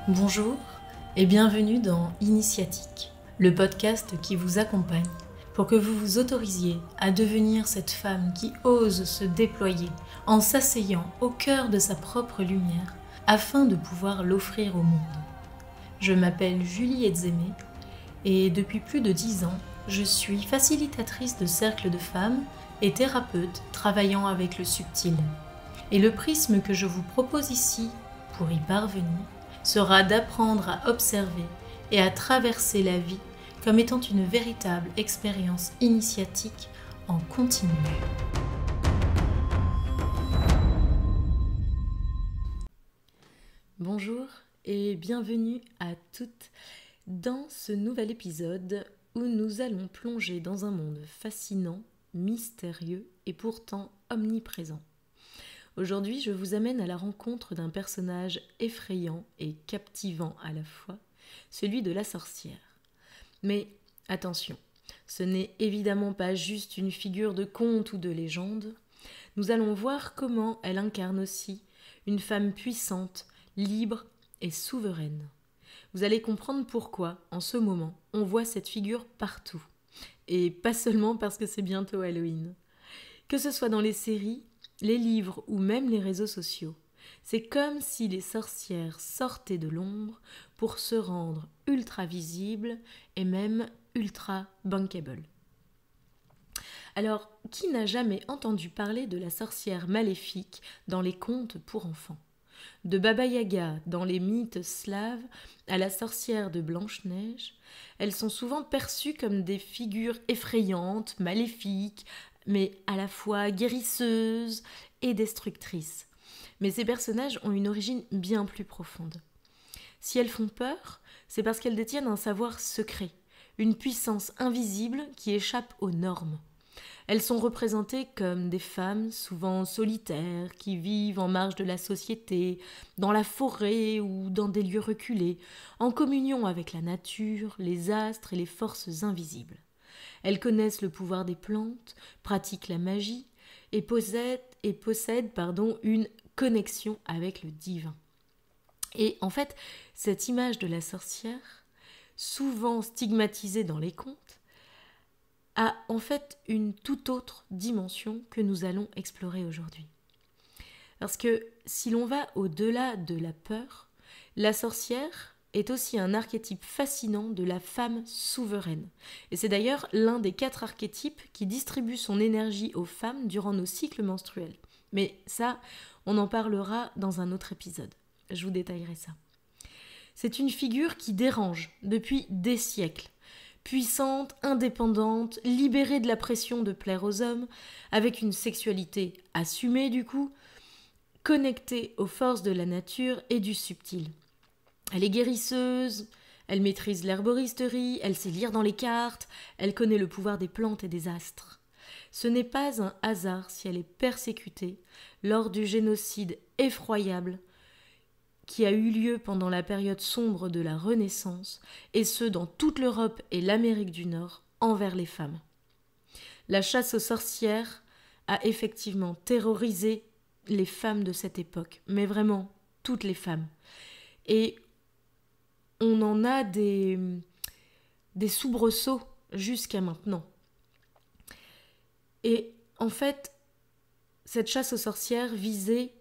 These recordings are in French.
Bonjour et bienvenue dans Initiatique, le podcast qui vous accompagne pour que vous vous autorisiez à devenir cette femme qui ose se déployer en s'asseyant au cœur de sa propre lumière afin de pouvoir l'offrir au monde. Je m'appelle Julie Edzemé et depuis plus de 10 ans, je suis facilitatrice de cercles de femmes et thérapeute travaillant avec le subtil. Et le prisme que je vous propose ici, pour y parvenir, sera d'apprendre à observer et à traverser la vie comme étant une véritable expérience initiatique en continu. Bonjour et bienvenue à toutes dans ce nouvel épisode où nous allons plonger dans un monde fascinant, mystérieux et pourtant omniprésent. Aujourd'hui, je vous amène à la rencontre d'un personnage effrayant et captivant à la fois, celui de la sorcière. Mais attention, ce n'est évidemment pas juste une figure de conte ou de légende. Nous allons voir comment elle incarne aussi une femme puissante, libre et souveraine. Vous allez comprendre pourquoi, en ce moment, on voit cette figure partout. Et pas seulement parce que c'est bientôt Halloween. Que ce soit dans les séries, les livres ou même les réseaux sociaux, c'est comme si les sorcières sortaient de l'ombre pour se rendre ultra visibles et même ultra bankable. Alors, qui n'a jamais entendu parler de la sorcière maléfique dans les contes pour enfants ? De Baba Yaga dans les mythes slaves à la sorcière de Blanche-Neige, elles sont souvent perçues comme des figures effrayantes, maléfiques, mais à la fois guérisseuses et destructrices. Mais ces personnages ont une origine bien plus profonde. Si elles font peur, c'est parce qu'elles détiennent un savoir secret, une puissance invisible qui échappe aux normes. Elles sont représentées comme des femmes souvent solitaires, qui vivent en marge de la société, dans la forêt ou dans des lieux reculés, en communion avec la nature, les astres et les forces invisibles. Elles connaissent le pouvoir des plantes, pratiquent la magie et possèdent une connexion avec le divin. Et en fait, cette image de la sorcière, souvent stigmatisée dans les contes, a en fait une toute autre dimension que nous allons explorer aujourd'hui. Parce que si l'on va au-delà de la peur, la sorcière est aussi un archétype fascinant de la femme souveraine. Et c'est d'ailleurs l'un des 4 archétypes qui distribue son énergie aux femmes durant nos cycles menstruels. Mais ça, on en parlera dans un autre épisode. Je vous détaillerai ça. C'est une figure qui dérange depuis des siècles. Puissante, indépendante, libérée de la pression de plaire aux hommes, avec une sexualité assumée du coup, connectée aux forces de la nature et du subtil. Elle est guérisseuse, elle maîtrise l'herboristerie, elle sait lire dans les cartes, elle connaît le pouvoir des plantes et des astres. Ce n'est pas un hasard si elle est persécutée lors du génocide effroyable qui a eu lieu pendant la période sombre de la Renaissance, et ce dans toute l'Europe et l'Amérique du Nord, envers les femmes. La chasse aux sorcières a effectivement terrorisé les femmes de cette époque, mais vraiment toutes les femmes. Et on en a des soubresauts jusqu'à maintenant. Et en fait, cette chasse aux sorcières visait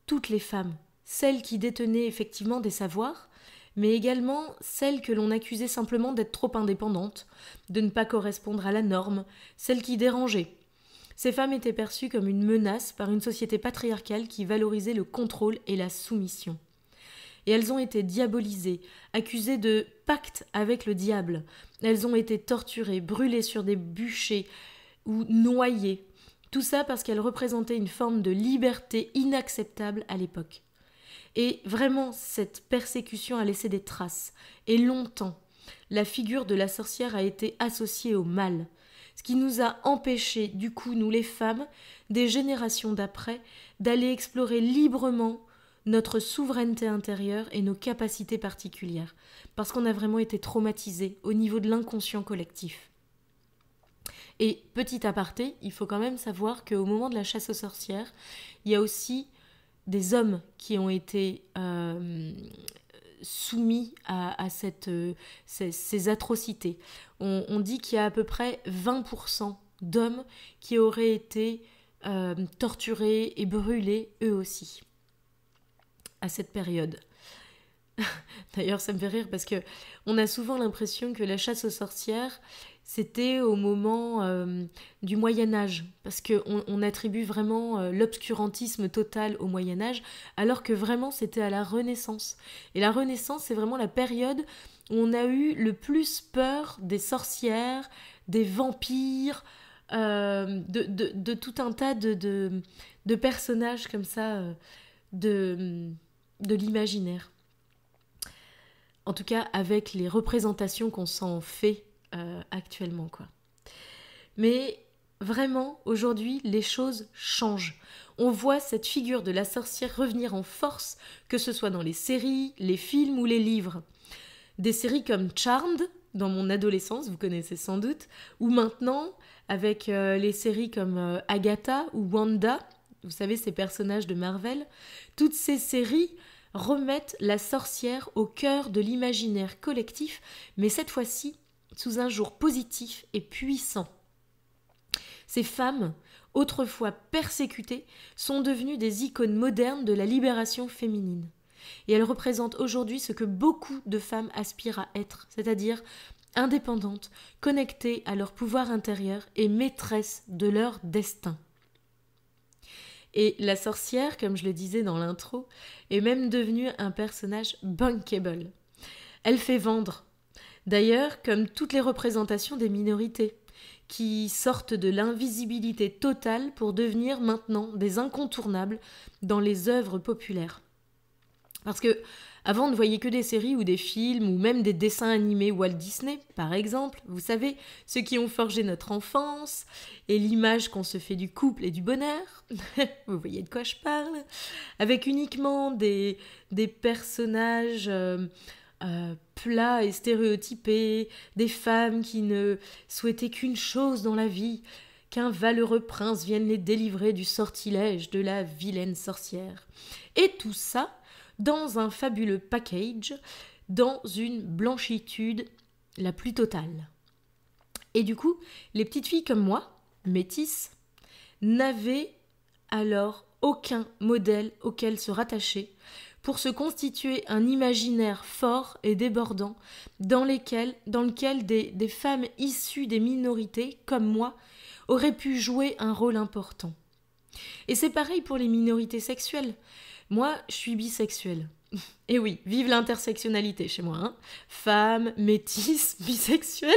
toutes les femmes, celles qui détenaient effectivement des savoirs, mais également celles que l'on accusait simplement d'être trop indépendantes, de ne pas correspondre à la norme, celles qui dérangeaient. Ces femmes étaient perçues comme une menace par une société patriarcale qui valorisait le contrôle et la soumission. Et elles ont été diabolisées, accusées de pacte avec le diable. Elles ont été torturées, brûlées sur des bûchers ou noyées. Tout ça parce qu'elles représentaient une forme de liberté inacceptable à l'époque. Et vraiment, cette persécution a laissé des traces. Et longtemps, la figure de la sorcière a été associée au mal. Ce qui nous a empêchés, du coup, nous les femmes, des générations d'après, d'aller explorer librement notre souveraineté intérieure et nos capacités particulières, parce qu'on a vraiment été traumatisés au niveau de l'inconscient collectif. Et petit aparté, il faut quand même savoir qu'au moment de la chasse aux sorcières, il y a aussi des hommes qui ont été soumis à ces atrocités. On dit qu'il y a à peu près 20% d'hommes qui auraient été torturés et brûlés eux aussi à cette période. D'ailleurs, ça me fait rire parce que on a souvent l'impression que la chasse aux sorcières, c'était au moment du Moyen-Âge, parce qu'on attribue vraiment l'obscurantisme total au Moyen-Âge, alors que vraiment c'était à la Renaissance. Et la Renaissance, c'est vraiment la période où on a eu le plus peur des sorcières, des vampires, de tout un tas de personnages comme ça, de l'imaginaire. En tout cas, avec les représentations qu'on s'en fait actuellement, quoi. Mais vraiment, aujourd'hui, les choses changent. On voit cette figure de la sorcière revenir en force, que ce soit dans les séries, les films ou les livres. Des séries comme Charmed, dans mon adolescence, vous connaissez sans doute, ou maintenant, avec les séries comme Agatha ou Wanda, vous savez, ces personnages de Marvel, toutes ces séries remettent la sorcière au cœur de l'imaginaire collectif, mais cette fois-ci sous un jour positif et puissant. Ces femmes, autrefois persécutées, sont devenues des icônes modernes de la libération féminine. Et elles représentent aujourd'hui ce que beaucoup de femmes aspirent à être, c'est-à-dire indépendantes, connectées à leur pouvoir intérieur et maîtresses de leur destin. Et la sorcière, comme je le disais dans l'intro, est même devenue un personnage bankable. Elle fait vendre. D'ailleurs, comme toutes les représentations des minorités, qui sortent de l'invisibilité totale pour devenir maintenant des incontournables dans les œuvres populaires. Parce que avant, on ne voyait que des séries ou des films ou même des dessins animés Walt Disney, par exemple. Vous savez, ceux qui ont forgé notre enfance et l'image qu'on se fait du couple et du bonheur. Vous voyez de quoi je parle? Avec uniquement des personnages plats et stéréotypés, des femmes qui ne souhaitaient qu'une chose dans la vie, qu'un valeureux prince vienne les délivrer du sortilège de la vilaine sorcière. Et tout ça dans un fabuleux package, dans une blanchitude la plus totale. Et du coup, les petites filles comme moi, métisses, n'avaient alors aucun modèle auquel se rattacher pour se constituer un imaginaire fort et débordant dans lequel des femmes issues des minorités, comme moi, auraient pu jouer un rôle important. Et c'est pareil pour les minorités sexuelles. Moi, je suis bisexuelle. Et oui, vive l'intersectionnalité chez moi, hein. Femme, métisse, bisexuelle.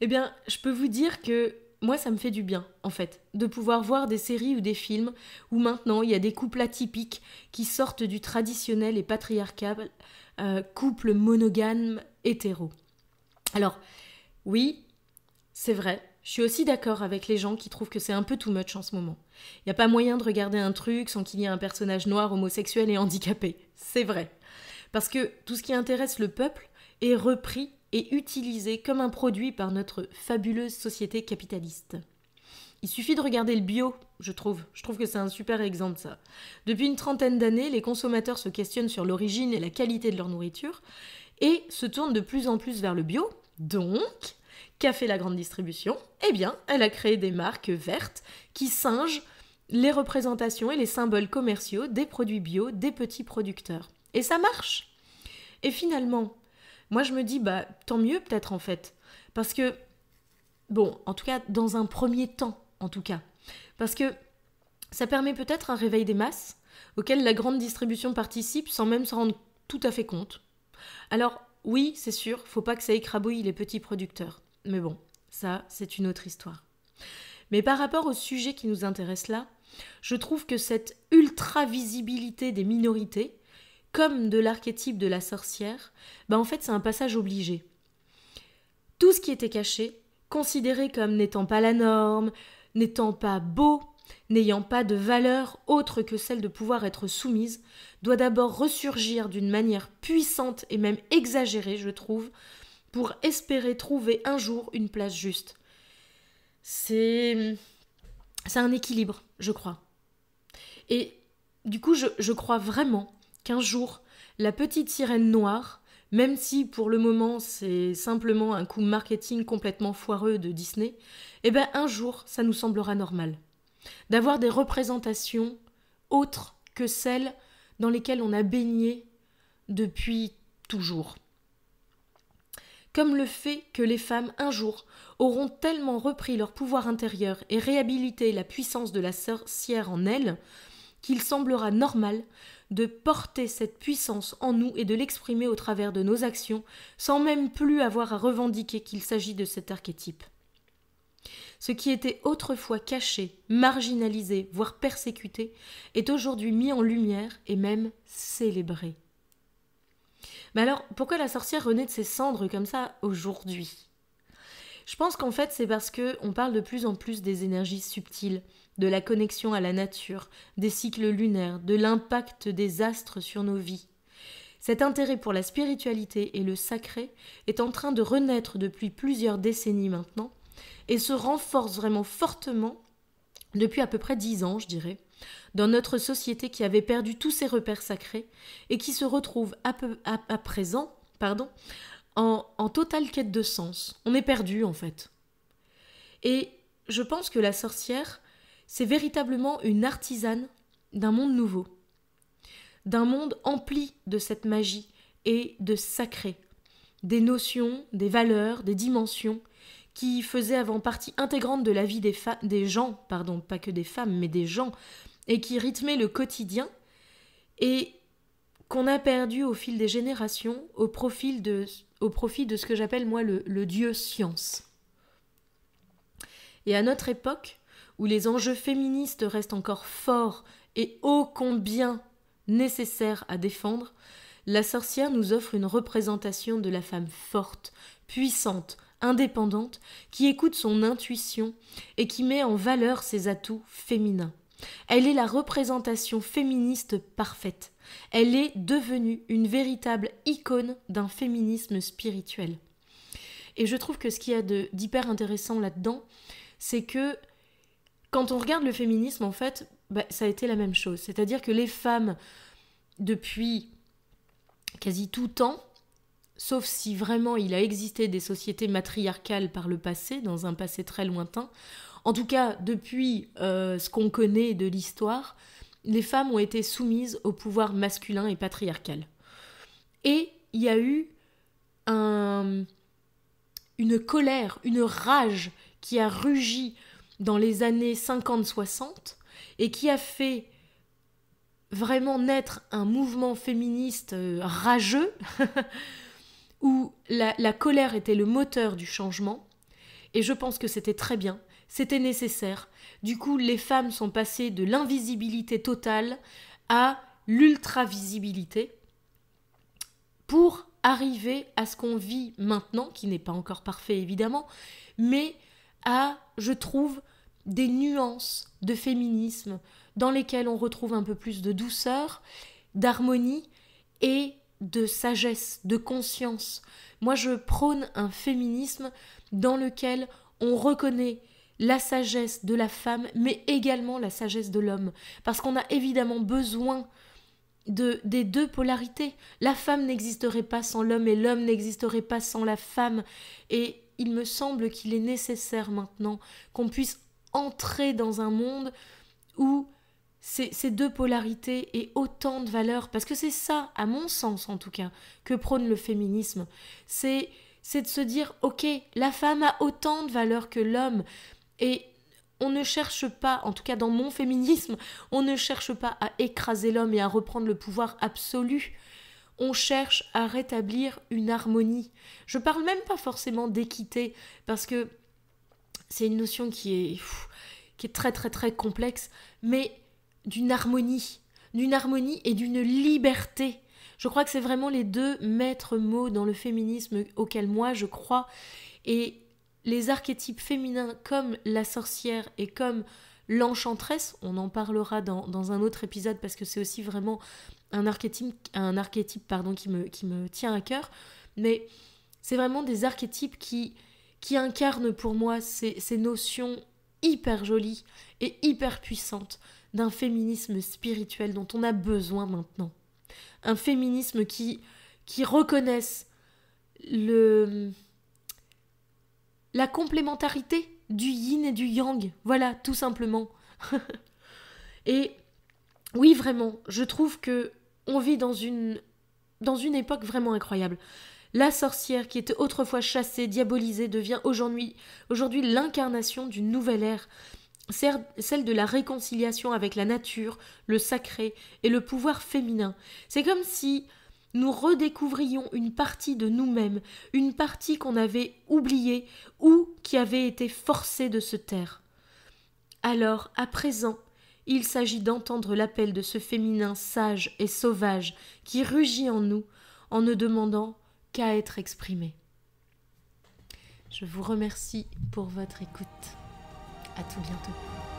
Eh bien, je peux vous dire que moi, ça me fait du bien, en fait, de pouvoir voir des séries ou des films où maintenant, il y a des couples atypiques qui sortent du traditionnel et patriarcal couple monogame hétéro. Alors, oui, c'est vrai, je suis aussi d'accord avec les gens qui trouvent que c'est un peu too much en ce moment. Il n'y a pas moyen de regarder un truc sans qu'il y ait un personnage noir, homosexuel et handicapé. C'est vrai. Parce que tout ce qui intéresse le peuple est repris et utilisé comme un produit par notre fabuleuse société capitaliste. Il suffit de regarder le bio, je trouve. Je trouve que c'est un super exemple, ça. Depuis une trentaine d'années, les consommateurs se questionnent sur l'origine et la qualité de leur nourriture et se tournent de plus en plus vers le bio. Donc, qu'a fait la grande distribution? Eh bien, elle a créé des marques vertes qui singent les représentations et les symboles commerciaux des produits bio des petits producteurs. Et ça marche. Et finalement, moi je me dis, tant mieux peut-être en fait. Parce que, bon, en tout cas, dans un premier temps, en tout cas. Parce que ça permet peut-être un réveil des masses auquel la grande distribution participe sans même s'en rendre tout à fait compte. Alors, oui, c'est sûr, faut pas que ça écrabouille les petits producteurs. Mais bon, ça, c'est une autre histoire. Mais par rapport au sujet qui nous intéresse là, je trouve que cette ultra-visibilité des minorités, comme de l'archétype de la sorcière, en fait, c'est un passage obligé. Tout ce qui était caché, considéré comme n'étant pas la norme, n'étant pas beau, n'ayant pas de valeur autre que celle de pouvoir être soumise, doit d'abord ressurgir d'une manière puissante et même exagérée, je trouve, pour espérer trouver un jour une place juste. C'est un équilibre, je crois. Et Du coup, je crois vraiment qu'un jour, la petite sirène noire, même si pour le moment c'est simplement un coup marketing complètement foireux de Disney, eh ben un jour, ça nous semblera normal. D'avoir des représentations autres que celles dans lesquelles on a baigné depuis toujours. Comme le fait que les femmes, un jour, auront tellement repris leur pouvoir intérieur et réhabilité la puissance de la sorcière en elles, qu'il semblera normal de porter cette puissance en nous et de l'exprimer au travers de nos actions, sans même plus avoir à revendiquer qu'il s'agit de cet archétype. Ce qui était autrefois caché, marginalisé, voire persécuté, est aujourd'hui mis en lumière et même célébré. Mais alors, pourquoi la sorcière renaît de ses cendres comme ça aujourd'hui ? Je pense qu'en fait, c'est parce qu'on parle de plus en plus des énergies subtiles, de la connexion à la nature, des cycles lunaires, de l'impact des astres sur nos vies. Cet intérêt pour la spiritualité et le sacré est en train de renaître depuis plusieurs décennies maintenant et se renforce vraiment fortement depuis à peu près 10 ans, je dirais, dans notre société qui avait perdu tous ses repères sacrés et qui se retrouve à présent en totale quête de sens. On est perdu en fait. Et je pense que la sorcière, c'est véritablement une artisane d'un monde nouveau, d'un monde empli de cette magie et de sacré, des notions, des valeurs, des dimensions qui faisaient avant partie intégrante de la vie des gens, pas que des femmes, mais des gens, et qui rythmaient le quotidien, et qu'on a perdu au fil des générations au profit de ce que j'appelle moi le dieu science. Et à notre époque, où les enjeux féministes restent encore forts et ô combien nécessaires à défendre, la sorcière nous offre une représentation de la femme forte, puissante, indépendante, qui écoute son intuition et qui met en valeur ses atouts féminins. Elle est la représentation féministe parfaite. Elle est devenue une véritable icône d'un féminisme spirituel. Et je trouve que ce qu'il y a d'hyper intéressant là-dedans, c'est que quand on regarde le féminisme, en fait, ça a été la même chose. C'est-à-dire que les femmes, depuis quasi tout temps, sauf si vraiment il a existé des sociétés matriarcales par le passé, dans un passé très lointain, en tout cas depuis ce qu'on connaît de l'histoire, les femmes ont été soumises au pouvoir masculin et patriarcal. Et il y a eu une colère, une rage qui a rugi dans les années 50-60 et qui a fait vraiment naître un mouvement féministe rageux où la colère était le moteur du changement. Et je pense que c'était très bien, c'était nécessaire. Du coup, les femmes sont passées de l'invisibilité totale à l'ultra-visibilité pour arriver à ce qu'on vit maintenant, qui n'est pas encore parfait évidemment, mais à, je trouve, des nuances de féminisme dans lesquelles on retrouve un peu plus de douceur, d'harmonie et de sagesse, de conscience. Moi, je prône un féminisme dans lequel on reconnaît la sagesse de la femme, mais également la sagesse de l'homme. Parce qu'on a évidemment besoin des deux polarités. La femme n'existerait pas sans l'homme et l'homme n'existerait pas sans la femme. Et il me semble qu'il est nécessaire maintenant qu'on puisse entrer dans un monde où ces deux polarités aient autant de valeur. Parce que c'est ça, à mon sens en tout cas, que prône le féminisme. C'est de se dire, ok, la femme a autant de valeur que l'homme. Et on ne cherche pas, en tout cas dans mon féminisme, on ne cherche pas à écraser l'homme et à reprendre le pouvoir absolu. On cherche à rétablir une harmonie. Je parle même pas forcément d'équité, parce que c'est une notion qui est très très très complexe, mais d'une harmonie et d'une liberté. Je crois que c'est vraiment les deux maîtres mots dans le féminisme auquel moi je crois. Et les archétypes féminins comme la sorcière et comme l'enchanteresse, on en parlera dans un autre épisode parce que c'est aussi vraiment un archétype qui me tient à cœur, mais c'est vraiment des archétypes qui incarnent pour moi ces notions hyper jolie et hyper puissante d'un féminisme spirituel dont on a besoin maintenant. Un féminisme qui reconnaisse la complémentarité du yin et du yang. Voilà, tout simplement. Et oui, vraiment, je trouve que on vit dans une époque vraiment incroyable. La sorcière qui était autrefois chassée, diabolisée, devient aujourd'hui l'incarnation d'une nouvelle ère, celle de la réconciliation avec la nature, le sacré et le pouvoir féminin. C'est comme si nous redécouvrions une partie de nous-mêmes, une partie qu'on avait oubliée ou qui avait été forcée de se taire. Alors, à présent, il s'agit d'entendre l'appel de ce féminin sage et sauvage qui rugit en nous en ne demandant qu'à être exprimé. Je vous remercie pour votre écoute. À tout bientôt.